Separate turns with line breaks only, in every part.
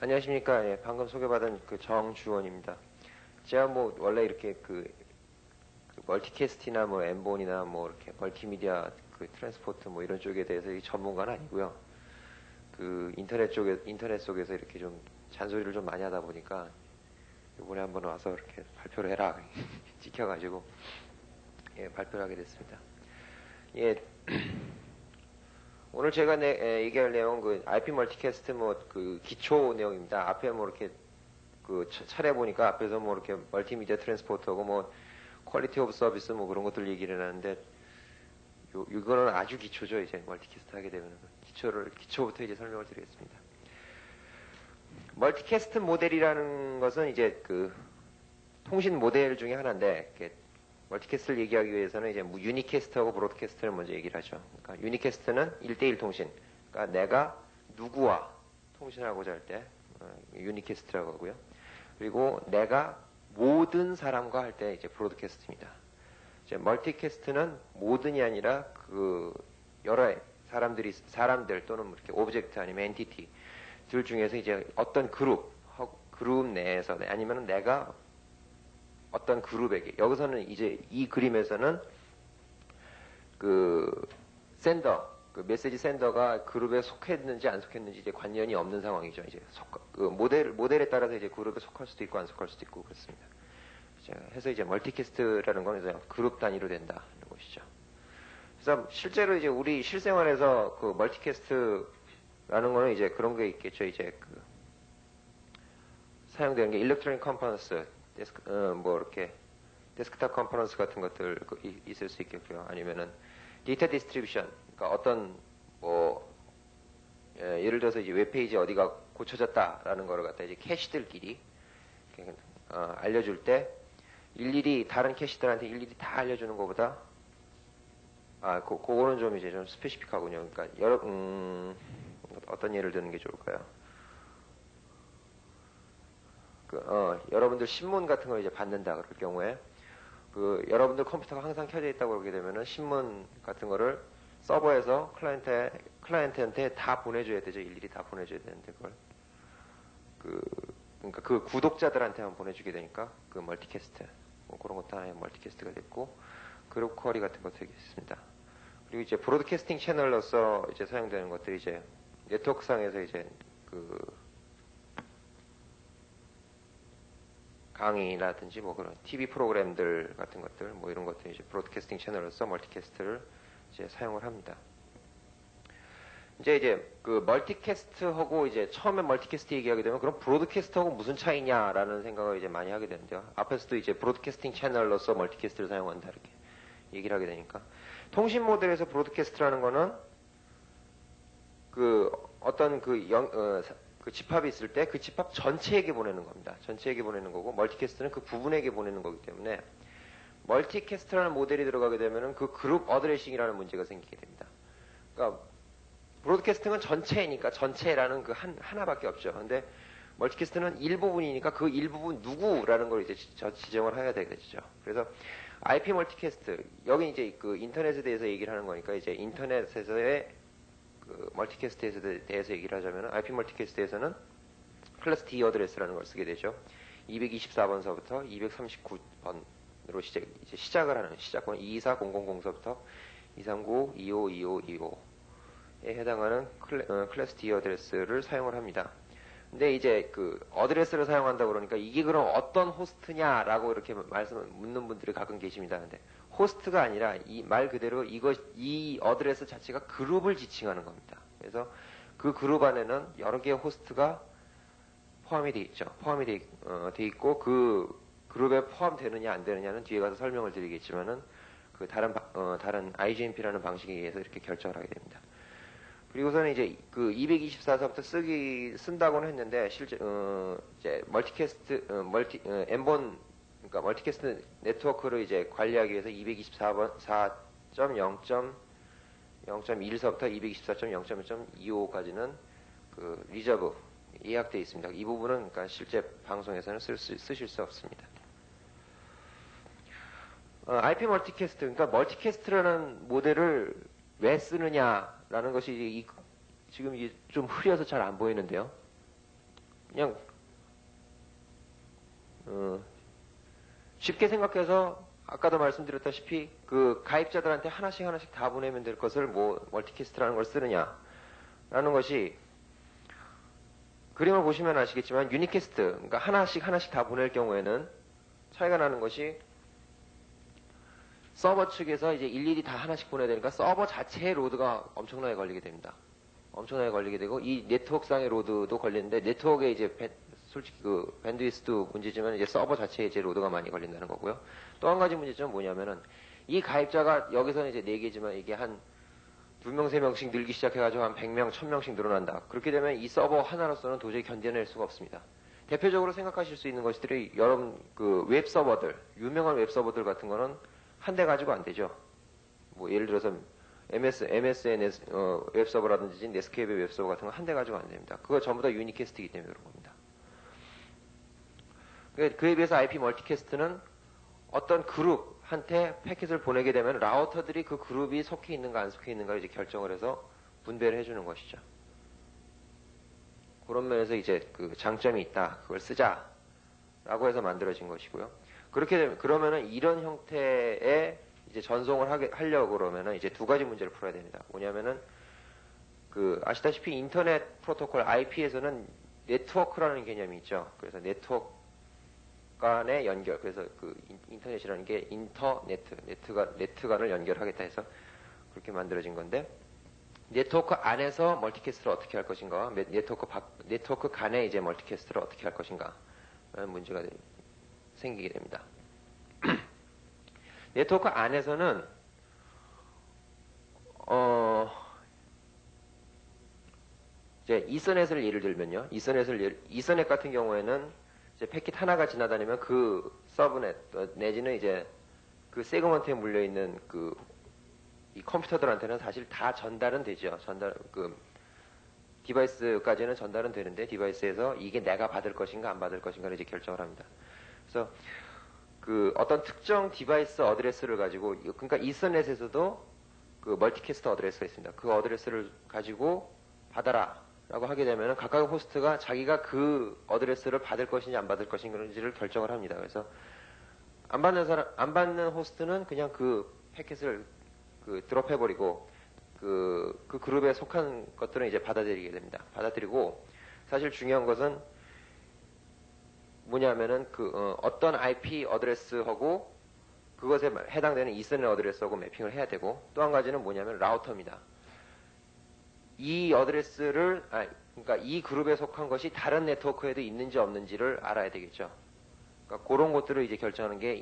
안녕하십니까. 예, 방금 소개받은 그 정주원입니다. 제가 뭐 원래 이렇게 그 멀티캐스트나 뭐 엠본이나 뭐 이렇게 멀티미디어 그 트랜스포트 뭐 이런 쪽에 대해서 전문가는 아니고요. 그 인터넷 속에서 이렇게 좀 잔소리를 좀 많이 하다 보니까 이번에 한번 와서 이렇게 발표를 해라 지켜가지고 예, 발표를 하게 됐습니다. 예. 오늘 제가 얘기할 내용은 그 IP 멀티캐스트 뭐 그 기초 내용입니다. 앞에 뭐 이렇게 그 차례 보니까 앞에서 뭐 이렇게 멀티미디어 트랜스포터고 뭐 퀄리티 오브 서비스 뭐 그런 것들 얘기를 하는데 이거는 아주 기초죠. 이제 멀티캐스트 하게 되면 기초부터 이제 설명을 드리겠습니다. 멀티캐스트 모델이라는 것은 이제 그 통신 모델 중에 하나인데 멀티캐스트를 얘기하기 위해서는 이제 유니캐스트하고 브로드캐스트를 먼저 얘기를 하죠. 그러니까 유니캐스트는 1대1 통신. 그러니까 내가 누구와 통신하고자 할 때 유니캐스트라고 하고요. 그리고 내가 모든 사람과 할 때 이제 브로드캐스트입니다. 이제 멀티캐스트는 모든이 아니라 그 여러 사람들 또는 이렇게 오브젝트 아니면 엔티티들 중에서 이제 어떤 그룹 내에서 아니면 내가 어떤 그룹에게 여기서는 이제 이 그림에서는 그 메시지 센더가 그룹에 속했는지 안 속했는지 이제 관련이 없는 상황이죠. 이제 그 모델에 따라서 이제 그룹에 속할 수도 있고 안 속할 수도 있고 그렇습니다. 해서 이제 멀티캐스트라는 건 이제 그룹 단위로 된다는 것이죠. 그래서 실제로 이제 우리 실생활에서 그 멀티캐스트라는 거는 이제 그런 게 있겠죠. 이제 그 사용되는 게 일렉트로닉 컴포넌스 뭐 이렇게 데스크탑 컴포넌스 같은 것들 있을 수 있겠고요. 아니면은 데이터 디스트리뷰션, 그러니까 어떤 뭐 예를 들어서 이제 웹페이지 어디가 고쳐졌다라는 거를 갖다 이제 캐시들끼리 알려줄 때 일일이 다른 캐시들한테 일일이 다 알려주는 것보다 그거는 좀 이제 좀 스페시픽하군요. 그러니까 어떤 예를 드는 게 좋을까요? 여러분들 신문 같은 걸 이제 받는다 그럴 경우에 여러분들 컴퓨터가 항상 켜져 있다고 그러게 되면은 신문 같은 거를 서버에서 클라이언트한테 다 보내줘야 되죠. 일일이 다 보내줘야 되는데 그러니까 그 구독자들한테만 보내주게 되니까 그 멀티캐스트 뭐 그런 것도 하나의 멀티캐스트가 됐고 그룹 쿼리 같은 것도 있습니다. 그리고 이제 브로드캐스팅 채널로서 이제 사용되는 것들이 이제 네트워크상에서 이제 강의라든지 뭐 그런 TV 프로그램들 같은 것들 뭐 이런 것들 이제 브로드캐스팅 채널로서 멀티캐스트를 이제 사용을 합니다. 이제 그 멀티캐스트하고 이제 처음에 멀티캐스트 얘기하게 되면 그럼 브로드캐스트하고 무슨 차이냐라는 생각을 이제 많이 하게 되는데요. 앞에서도 이제 브로드캐스팅 채널로서 멀티캐스트를 사용한다 이렇게 얘기를 하게 되니까 통신 모델에서 브로드캐스트라는 거는 그 어떤 그 집합이 있을 때 그 집합 전체에게 보내는 겁니다. 전체에게 보내는 거고 멀티캐스트는 그 부분에게 보내는 거기 때문에 멀티캐스트라는 모델이 들어가게 되면은 그 그룹 어드레싱이라는 문제가 생기게 됩니다. 그러니까 브로드캐스팅은 전체니까 전체라는 그 하나밖에 없죠. 근데 멀티캐스트는 일부분이니까 그 일부분 누구라는 걸 이제 지정을 해야 되겠죠. 그래서 IP 멀티캐스트 여기 이제 그 인터넷에 대해서 얘기를 하는 거니까 이제 인터넷에서의 그 멀티캐스트에 대해서 얘기를 하자면 IP 멀티캐스트에서는 클래스 D 어드레스라는 걸 쓰게 되죠. 224번서부터 239번으로 이제 시작을 하는 시작권 2240000서부터 239252525에 해당하는 클래스 D 어드레스를 사용을 합니다. 근데 이제 그 어드레스를 사용한다고 그러니까 이게 그럼 어떤 호스트냐라고 이렇게 묻는 분들이 가끔 계십니다. 근데 호스트가 아니라 이 말 그대로 이 어드레스 자체가 그룹을 지칭하는 겁니다. 그래서 그 그룹 안에는 여러 개의 호스트가 포함이 돼 있죠. 포함이 돼 있고 그 그룹에 포함되느냐 안 되느냐는 뒤에 가서 설명을 드리겠지만은 그 다른 IGMP라는 방식에 의해서 이렇게 결정을 하게 됩니다. 그리고서는 이제 그 224서부터 쓴다고는 했는데 실제 이제 멀티캐스트 엠본 그러니까 멀티캐스트 네트워크를 이제 관리하기 위해서 224번 4.0.0.1서부터 224.0.1.25까지는 그 리저브 예약되어 있습니다. 이 부분은 그러니까 실제 방송에서는 쓰실 수 없습니다. IP 멀티캐스트 그러니까 멀티캐스트라는 모델을 왜 쓰느냐라는 것이 지금 이게 좀 흐려서 잘 안 보이는데요. 그냥 쉽게 생각해서 아까도 말씀드렸다시피 그 가입자들한테 하나씩 하나씩 다 보내면 될 것을 뭐 멀티캐스트라는 걸 쓰느냐라는 것이 그림을 보시면 아시겠지만 유니캐스트, 그러니까 하나씩 하나씩 다 보낼 경우에는 차이가 나는 것이 서버 측에서 이제 일일이 다 하나씩 보내야 되니까 서버 자체의 로드가 엄청나게 걸리게 됩니다. 엄청나게 걸리게 되고 이 네트워크상의 로드도 걸리는데 네트워크에 이제 솔직히 그 밴드위스도 문제지만 이제 서버 자체에 이제 로드가 많이 걸린다는 거고요. 또 한 가지 문제점은 뭐냐면은 이 가입자가 여기서는 이제 4개지만 이게 한 2명, 3명씩 늘기 시작해가지고 한 100명, 1000명씩 늘어난다. 그렇게 되면 이 서버 하나로서는 도저히 견뎌낼 수가 없습니다. 대표적으로 생각하실 수 있는 것들이 여러분 그 웹 서버들, 유명한 웹 서버들 같은 거는 한 대 가지고 안 되죠. 뭐 예를 들어서 MSN 웹 서버라든지 네스케이프 웹 서버 같은 거 한 대 가지고 안 됩니다. 그거 전부 다 유니캐스트이기 때문에 그런 겁니다. 그에 비해서 IP 멀티캐스트는 어떤 그룹한테 패킷을 보내게 되면 라우터들이 그 그룹이 속해 있는가 안 속해 있는가 이제 결정을 해서 분배를 해주는 것이죠. 그런 면에서 이제 그 장점이 있다. 그걸 쓰자라고 해서 만들어진 것이고요. 그렇게 되면 그러면은 이런 형태의 이제 전송을 하려고 그러면은 이제 두 가지 문제를 풀어야 됩니다. 뭐냐면은 그 아시다시피 인터넷 프로토콜 IP에서는 네트워크라는 개념이 있죠. 그래서 네트워크 간의 연결, 그래서 그 인터넷이라는 게 네트 간을 연결하겠다 해서 그렇게 만들어진 건데 네트워크 안에서 멀티캐스트를 어떻게 할 것인가, 네트워크 간에 이제 멀티캐스트를 어떻게 할 것인가 라는 문제가 생기게 됩니다. 네트워크 안에서는 이제 이서넷을 예를 들면요, 이서넷 같은 경우에는 이제 패킷 하나가 지나다니면 그 서브넷 내지는 이제 그 세그먼트에 물려 있는 그 이 컴퓨터들한테는 사실 다 전달은 되죠. 그 디바이스까지는 전달은 되는데 디바이스에서 이게 내가 받을 것인가 안 받을 것인가를 이제 결정을 합니다. 그래서 그 어떤 특정 디바이스 어드레스를 가지고, 그러니까 이서넷에서도 그 멀티캐스트 어드레스가 있습니다. 그 어드레스를 가지고 받아라 라고 하게 되면 각각의 호스트가 자기가 그 어드레스를 받을 것인지 안 받을 것인지를 결정을 합니다. 그래서 안 받는 호스트는 그냥 그 패킷을 그 드롭해버리고 그 그룹에 속한 것들은 이제 받아들이게 됩니다. 받아들이고 사실 중요한 것은 뭐냐면은 어떤 IP 어드레스하고 그것에 해당되는 이서넷 어드레스하고 매핑을 해야 되고, 또 한 가지는 뭐냐면 라우터입니다. 이 어드레스를, 그러니까 이 그룹에 속한 것이 다른 네트워크에도 있는지 없는지를 알아야 되겠죠. 그러니까 그런 것들을 이제 결정하는 게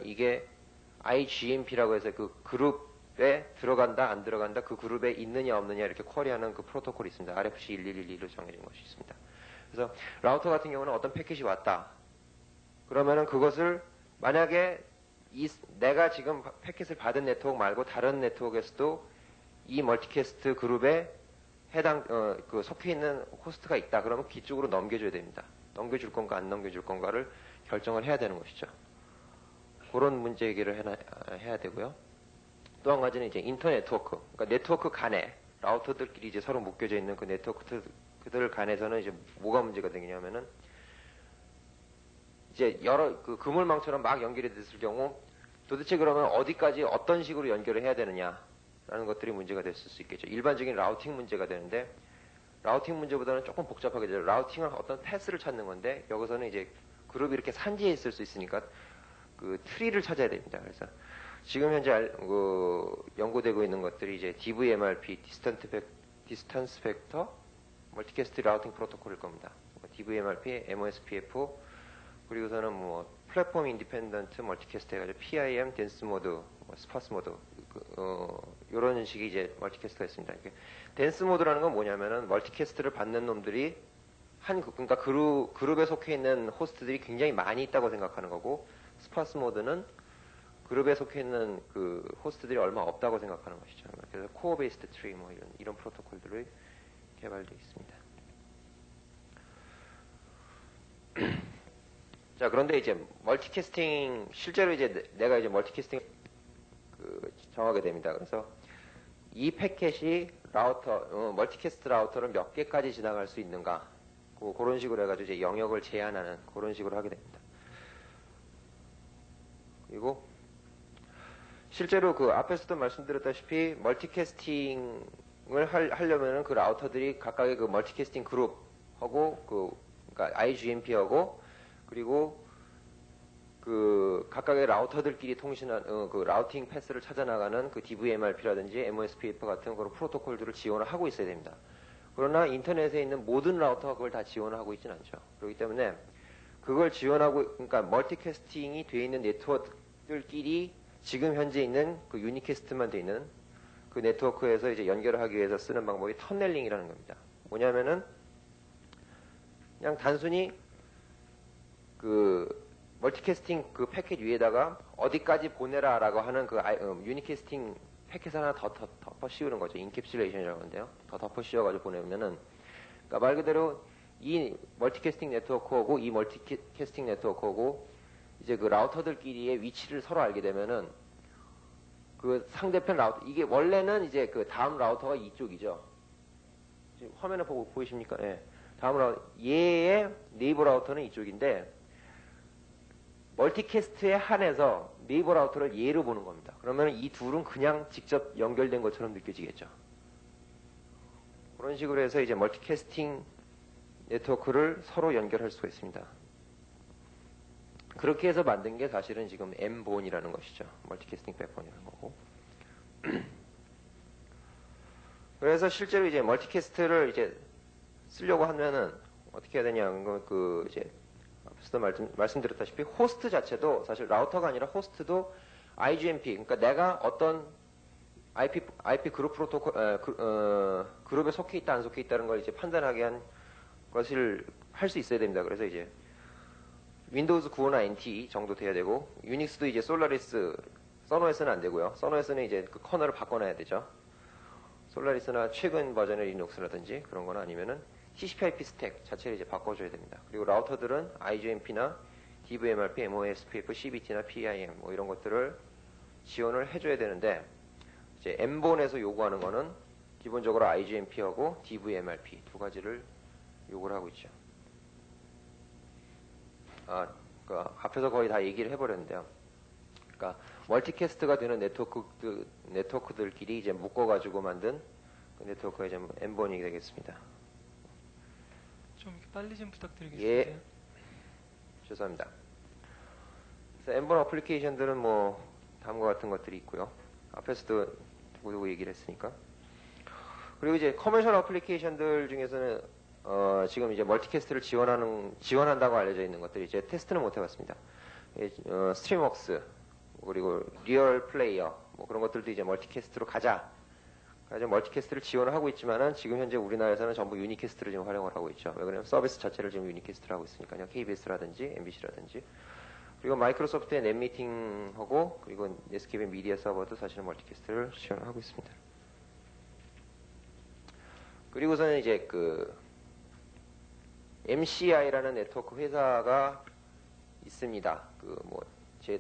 이게 IGMP라고 해서 그 그룹에 들어간다 안 들어간다, 그 그룹에 있느냐 없느냐 이렇게 쿼리하는 그 프로토콜이 있습니다. RFC 1112로 정해진 것이 있습니다. 그래서 라우터 같은 경우는 어떤 패킷이 왔다. 그러면은 그것을 만약에 내가 지금 패킷을 받은 네트워크 말고 다른 네트워크에서도 이 멀티캐스트 그룹에 그 속해 있는 호스트가 있다. 그러면 기쪽으로 넘겨줘야 됩니다. 넘겨줄 건가 안 넘겨줄 건가를 결정을 해야 되는 것이죠. 그런 문제 해결을 해야 되고요. 또 한 가지는 이제 인터네트워크. 그러니까 네트워크 간에 라우터들끼리 이제 서로 묶여져 있는 그 네트워크들 간에서는 이제 뭐가 문제가 되냐면은 이제 여러 그 그물망처럼 막 연결이 됐을 경우 도대체 그러면 어디까지 어떤 식으로 연결을 해야 되느냐라는 것들이 문제가 됐을 수 있겠죠. 일반적인 라우팅 문제가 되는데 라우팅 문제보다는 조금 복잡하게 되죠. 라우팅은 어떤 패스를 찾는 건데 여기서는 이제 그룹이 이렇게 산지에 있을 수 있으니까 그 트리를 찾아야 됩니다. 그래서 지금 현재 연구되고 있는 것들이 이제 DVMRP, 디스턴스 벡터 멀티캐스트 라우팅 프로토콜일 겁니다. DVMRP, MOSPF, 그리고서는 뭐 플랫폼 인디펜던트 멀티캐스트 해가지고 PIM, 댄스 모드, 스파스 모드, 이런 식의 이제 멀티캐스트가 있습니다. 댄스 모드라는 건 뭐냐면은 멀티캐스트를 받는 놈들이 그러니까 그룹에 속해 있는 호스트들이 굉장히 많이 있다고 생각하는 거고, 스파스 모드는 그룹에 속해 있는 그 호스트들이 얼마 없다고 생각하는 것이죠. 그래서 코어 베이스드 트리 뭐 이런 프로토콜들이 개발되어 있습니다. 자, 그런데 이제 멀티캐스팅, 실제로 이제 내가 이제 멀티캐스팅 정하게 됩니다. 그래서 이 패켓이 멀티캐스트 라우터를 몇 개까지 지나갈 수 있는가, 그런 식으로 해가지고 이제 영역을 제한하는 그런 식으로 하게 됩니다. 그리고 실제로 그 앞에서도 말씀드렸다시피 멀티캐스팅을 하려면은 그 라우터들이 각각의 그 멀티캐스팅 그룹하고 그러니까 IGMP하고 그리고 그 각각의 라우터들끼리 통신한 그 라우팅 패스를 찾아나가는 그 DVMRP라든지 MOSPF 같은 그런 프로토콜들을 지원을 하고 있어야 됩니다. 그러나 인터넷에 있는 모든 라우터가 그걸 다 지원하고 있지는 않죠. 그렇기 때문에 그걸 지원하고 그러니까 멀티캐스팅이 되어 있는 네트워크들끼리 지금 현재 있는 그 유니캐스트만 되어 있는 그 네트워크에서 이제 연결을 하기 위해서 쓰는 방법이 터넬링이라는 겁니다. 뭐냐면은 그냥 단순히 그 멀티캐스팅 그 패킷 위에다가 어디까지 보내라라고 하는 그 유니캐스팅 패킷 하나 더 덮어 씌우는 거죠. 인캡슐레이션이라고 하는데요. 더 덮어 씌워가지고 보내면은 그러니까 말 그대로 이 멀티캐스팅 네트워크하고 이 멀티캐스팅 네트워크하고 이제 그 라우터들끼리의 위치를 서로 알게 되면은 그 상대편 라우터 이게 원래는 이제 그 다음 라우터가 이쪽이죠. 지금 화면에 보이십니까? 예. 다음 라우터 얘의 네이버 라우터는 이쪽인데 멀티캐스트에 한해서 네이버 라우터를 얘로 보는 겁니다. 그러면 이 둘은 그냥 직접 연결된 것처럼 느껴지겠죠. 그런 식으로 해서 이제 멀티캐스팅 네트워크를 서로 연결할 수가 있습니다. 그렇게 해서 만든 게 사실은 지금 M본이라는 것이죠. 멀티캐스팅 백본이라는 거고. 그래서 실제로 이제 멀티캐스트를 이제 쓰려고 하면은 어떻게 해야 되냐, 이제 앞서도 말씀드렸다시피 호스트 자체도 사실 라우터가 아니라 호스트도 IGMP, 그러니까 내가 어떤 IP 그룹 프로토콜, 그룹에 속해 있다 안 속해 있다는 걸 이제 판단하게 한 것을 할 수 있어야 됩니다. 그래서 이제 윈도우즈 95나 NT 정도 돼야 되고, 유닉스도 이제 솔라리스, 써노에스는 안 되고요. 써노에스는 이제 그 커널을 바꿔놔야 되죠. 솔라리스나 최근 버전의 리눅스라든지 그런 거나 아니면은 TCP/IP 스택 자체를 이제 바꿔줘야 됩니다. 그리고 라우터들은 IGMP나 DVMRP, MOSPF, CBT나 PIM 뭐 이런 것들을 지원을 해줘야 되는데 이제 M본에서 요구하는 거는 기본적으로 IGMP하고 DVMRP 두 가지를 요구를 하고 있죠. 앞에서 거의 다 얘기를 해버렸는데요. 그러니까 멀티캐스트가 되는 네트워크들끼리 이제 묶어가지고 만든 그 네트워크가 이제 M본이 되겠습니다.
좀 빨리 좀 부탁드리겠습니다.
예, 죄송합니다. 그래서 M본 어플리케이션들은 뭐 다음과 같은 것들이 있고요. 앞에서도 누구 얘기를 했으니까. 그리고 이제 커머셜 어플리케이션들 중에서는 지금 이제 멀티캐스트를 지원한다고 알려져 있는 것들이 이제 테스트는 못 해봤습니다. 스트림웍스 그리고 리얼 플레이어 뭐 그런 것들도 이제 멀티캐스트로 가자. 그래서 멀티캐스트를 지원을 하고 있지만은 지금 현재 우리나라에서는 전부 유니캐스트를 지금 활용을 하고 있죠. 왜 그러냐면 서비스 자체를 지금 유니캐스트를 하고 있으니까요. KBS라든지 MBC라든지. 그리고 마이크로소프트의 넷미팅하고 그리고 네스케이프의 미디어 서버도 사실은 멀티캐스트를 지원을 하고 있습니다. 그리고서는 이제 그 MCI라는 네트워크 회사가 있습니다.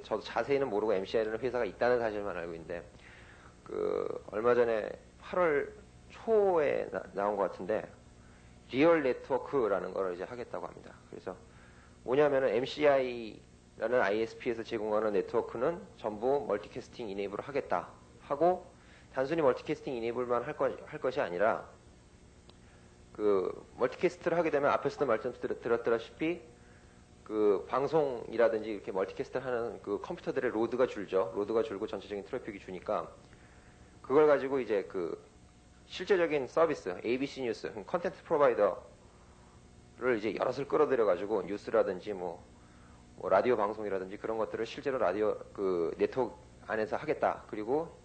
저도 자세히는 모르고 MCI라는 회사가 있다는 사실만 알고 있는데 얼마 전에 8월 초에 나온 것 같은데 리얼 네트워크라는 걸 이제 하겠다고 합니다. 그래서 뭐냐면은 MCI라는 ISP에서 제공하는 네트워크는 전부 멀티캐스팅 이네이블을 하겠다 하고 단순히 멀티캐스팅 이네이블만 할 것이 아니라 멀티캐스트를 하게 되면 앞에서도 말씀드렸다시피 방송이라든지 이렇게 멀티캐스트를 하는 컴퓨터들의 로드가 줄죠. 로드가 줄고 전체적인 트래픽이 주니까 그걸 가지고 이제 실제적인 서비스, ABC 뉴스, 컨텐츠 프로바이더를 이제 여럿을 끌어들여 가지고 뉴스라든지 뭐 라디오 방송이라든지 그런 것들을 실제로 라디오 네트워크 안에서 하겠다. 그리고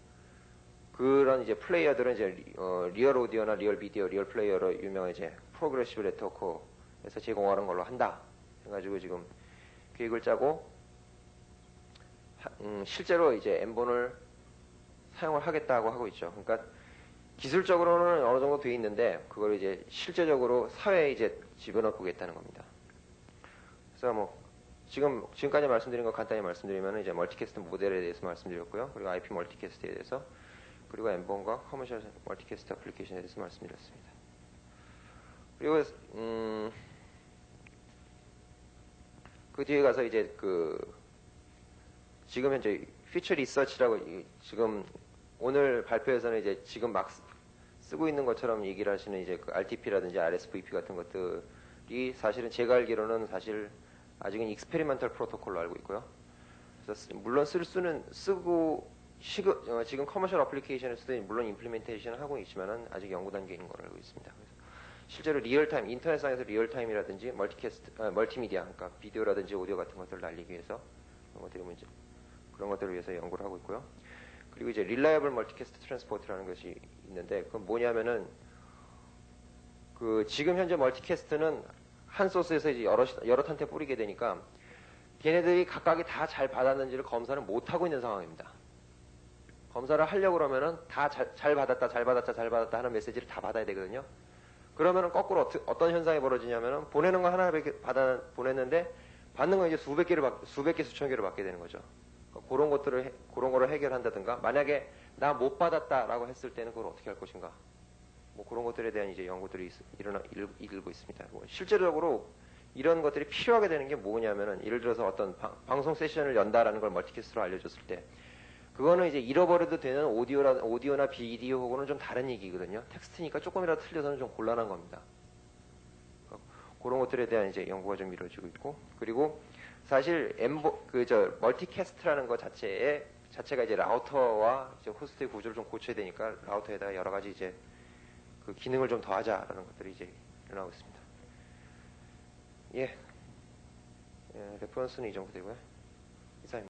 그런 이제 플레이어들은 이제 리얼 오디오나 리얼 비디오, 리얼 플레이어로 유명한 이제 프로그레시브 네트워크에서 제공하는 걸로 한다. 해가지고 지금 계획을 짜고 실제로 이제 M본을 사용을 하겠다고 하고 있죠. 그러니까 기술적으로는 어느 정도 돼 있는데 그걸 이제 실제적으로 사회에 이제 집어넣어 보겠다는 겁니다. 그래서 뭐 지금까지 말씀드린 거 간단히 말씀드리면 이제 멀티캐스트 모델에 대해서 말씀드렸고요. 그리고 IP 멀티캐스트에 대해서 그리고 M본과 커머셜 멀티캐스트 애플리케이션에 대해서 말씀드렸습니다. 그리고 그 뒤에 가서 이제 지금 현재 피처 리서치라고 지금 오늘 발표에서는 이제 지금 막 쓰고 있는 것처럼 얘기를 하시는 이제 그 RTP라든지 RSVP 같은 것들이 사실은 제가 알기로는 사실 아직은 익스페리멘털 프로토콜로 알고 있고요. 그래서 물론 지금 커머셜 어플리케이션에서도 물론 임플리멘테이션을 하고 있지만은 아직 연구 단계에 있는 걸로 알고 있습니다. 그래서 실제로 리얼타임, 인터넷상에서 리얼타임이라든지 멀티미디어, 그러니까 비디오라든지 오디오 같은 것들을 날리기 위해서 그런 것들을 위해서 연구를 하고 있고요. 그리고 이제 Reliable Multicast Transport라는 것이 있는데 그건 뭐냐면은 지금 현재 멀티캐스트는 한 소스에서 이제 여러 탄테 뿌리게 되니까 걔네들이 각각이 다 잘 받았는지를 검사를 못 하고 있는 상황입니다. 검사를 하려고 그러면은 다 잘 받았다 하는 메시지를 다 받아야 되거든요. 그러면은 거꾸로 어떤 현상이 벌어지냐면은 보내는 거 하나 보냈는데 받는 건 이제 수백 개, 수천 개를 받게 되는 거죠. 그런 거를 해결한다든가, 만약에 나 못 받았다라고 했을 때는 그걸 어떻게 할 것인가. 뭐 그런 것들에 대한 이제 연구들이 일고 있습니다. 실제적으로 이런 것들이 필요하게 되는 게 뭐냐면은, 예를 들어서 어떤 방송 세션을 연다라는 걸 멀티캐스트로 알려줬을 때, 그거는 이제 잃어버려도 되는 오디오나 비디오하고는 좀 다른 얘기거든요. 텍스트니까 조금이라도 틀려서는 좀 곤란한 겁니다. 그런 것들에 대한 이제 연구가 좀 이루어지고 있고, 그리고 사실 멀티캐스트라는 것 자체가 이제 라우터와 이제 호스트의 구조를 좀 고쳐야 되니까 라우터에다가 여러 가지 이제 그 기능을 좀 더하자라는 것들이 이제 일어나고 있습니다. 예, 레퍼런스는 이 정도 되고요.